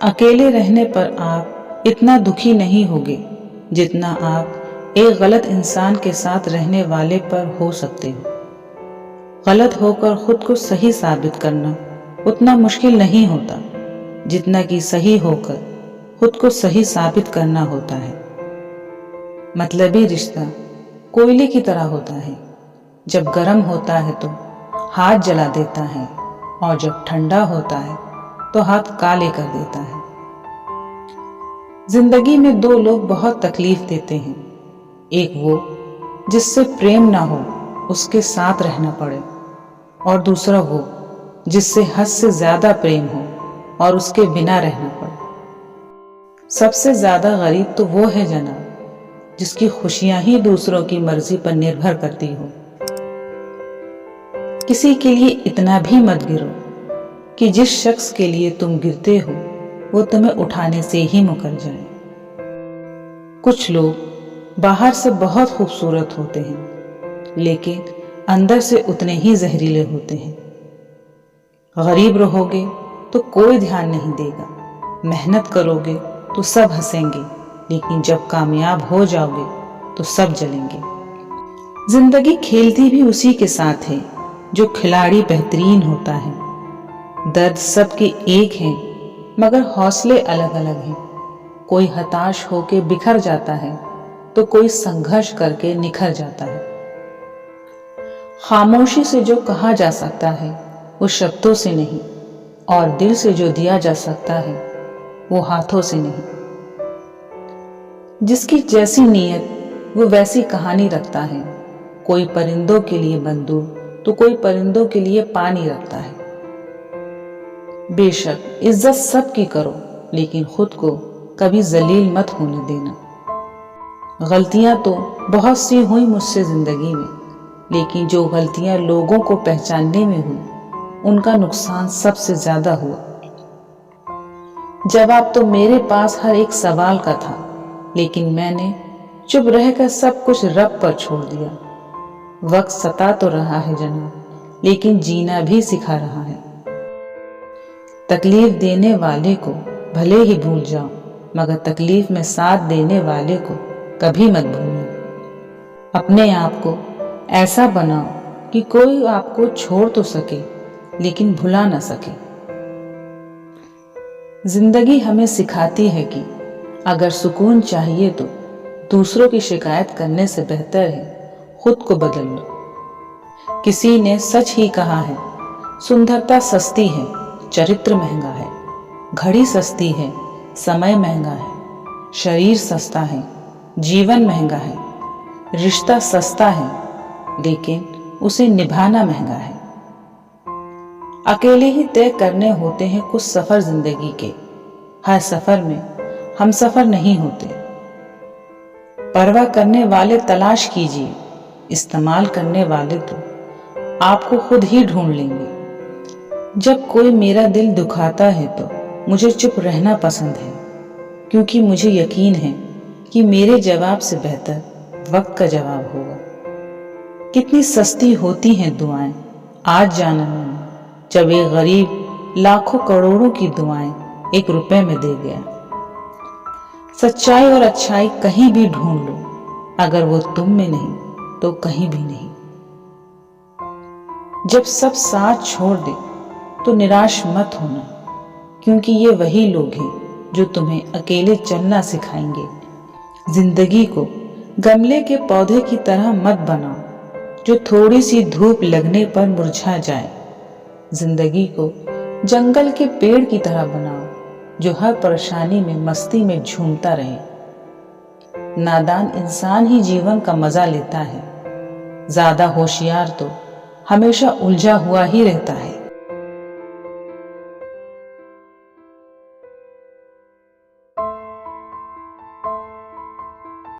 अकेले रहने पर आप इतना दुखी नहीं होगे जितना आप एक गलत इंसान के साथ रहने वाले पर हो सकते हो। गलत होकर खुद को सही साबित करना उतना मुश्किल नहीं होता जितना कि सही होकर खुद को सही साबित करना होता है। मतलबी रिश्ता कोयले की तरह होता है, जब गर्म होता है तो हाथ जला देता है और जब ठंडा होता है तो हाथ काले कर देता है। जिंदगी में दो लोग बहुत तकलीफ देते हैं, एक वो जिससे प्रेम ना हो उसके साथ रहना पड़े, और दूसरा वो जिससे हद से ज्यादा प्रेम हो और उसके बिना रहना पड़े। सबसे ज्यादा गरीब तो वो है जनाब जिसकी खुशियां ही दूसरों की मर्जी पर निर्भर करती हो। किसी के लिए इतना भी मत गिरो कि जिस शख्स के लिए तुम गिरते हो वो तुम्हें उठाने से ही मुकर जाए। कुछ लोग बाहर से बहुत खूबसूरत होते हैं लेकिन अंदर से उतने ही जहरीले होते हैं। गरीब रहोगे तो कोई ध्यान नहीं देगा, मेहनत करोगे तो सब हंसेंगे, लेकिन जब कामयाब हो जाओगे तो सब जलेंगे। जिंदगी खेलती भी उसी के साथ है जो खिलाड़ी बेहतरीन होता है। दर्द सबके एक हैं मगर हौसले अलग अलग हैं। कोई हताश होकर बिखर जाता है तो कोई संघर्ष करके निखर जाता है। खामोशी से जो कहा जा सकता है वो शब्दों से नहीं, और दिल से जो दिया जा सकता है वो हाथों से नहीं। जिसकी जैसी नीयत वो वैसी कहानी रखता है। कोई परिंदों के लिए बंदूक तो कोई परिंदों के लिए पानी रखता है। बेशक इज्जत सबकी करो लेकिन खुद को कभी जलील मत होने देना। गलतियां तो बहुत सी हुई मुझसे जिंदगी में, लेकिन जो गलतियां लोगों को पहचानने में हुई उनका नुकसान सबसे ज्यादा हुआ। जवाब तो मेरे पास हर एक सवाल का था, लेकिन मैंने चुप रहकर सब कुछ रब पर छोड़ दिया। वक्त सता तो रहा है जनाब, लेकिन जीना भी सिखा रहा है। तकलीफ देने वाले को भले ही भूल जाओ, मगर तकलीफ में साथ देने वाले को कभी मत भूलना। अपने आप को ऐसा बनाओ कि कोई आपको छोड़ तो सके लेकिन भुला ना सके। जिंदगी हमें सिखाती है कि अगर सुकून चाहिए तो दूसरों की शिकायत करने से बेहतर है खुद को बदल लो। किसी ने सच ही कहा है, सुंदरता सस्ती है, चरित्र महंगा है। घड़ी सस्ती है, समय महंगा है। शरीर सस्ता है, जीवन महंगा है। रिश्ता सस्ता है, लेकिन उसे निभाना महंगा है। अकेले ही तय करने होते हैं कुछ सफर जिंदगी के। हर सफर में हम सफर नहीं होते। परवाह करने वाले तलाश कीजिए, इस्तेमाल करने वाले तो आपको खुद ही ढूंढ लेंगे। जब कोई मेरा दिल दुखाता है तो मुझे चुप रहना पसंद है, क्योंकि मुझे यकीन है कि मेरे जवाब से बेहतर वक्त का जवाब होगा। कितनी सस्ती होती हैं दुआएं, आज जाना मैंने, जब एक गरीब लाखों करोड़ों की दुआएं एक रुपए में दे गया। सच्चाई और अच्छाई कहीं भी ढूंढ लो, अगर वो तुम में नहीं तो कहीं भी नहीं। जब सब साथ छोड़ दे तो निराश मत होना, क्योंकि ये वही लोग हैं जो तुम्हें अकेले चलना सिखाएंगे। जिंदगी को गमले के पौधे की तरह मत बनाओ जो थोड़ी सी धूप लगने पर मुरझा जाए। जिंदगी को जंगल के पेड़ की तरह बनाओ जो हर परेशानी में मस्ती में झूमता रहे। नादान इंसान ही जीवन का मजा लेता है, ज्यादा होशियार तो हमेशा उलझा हुआ ही रहता है।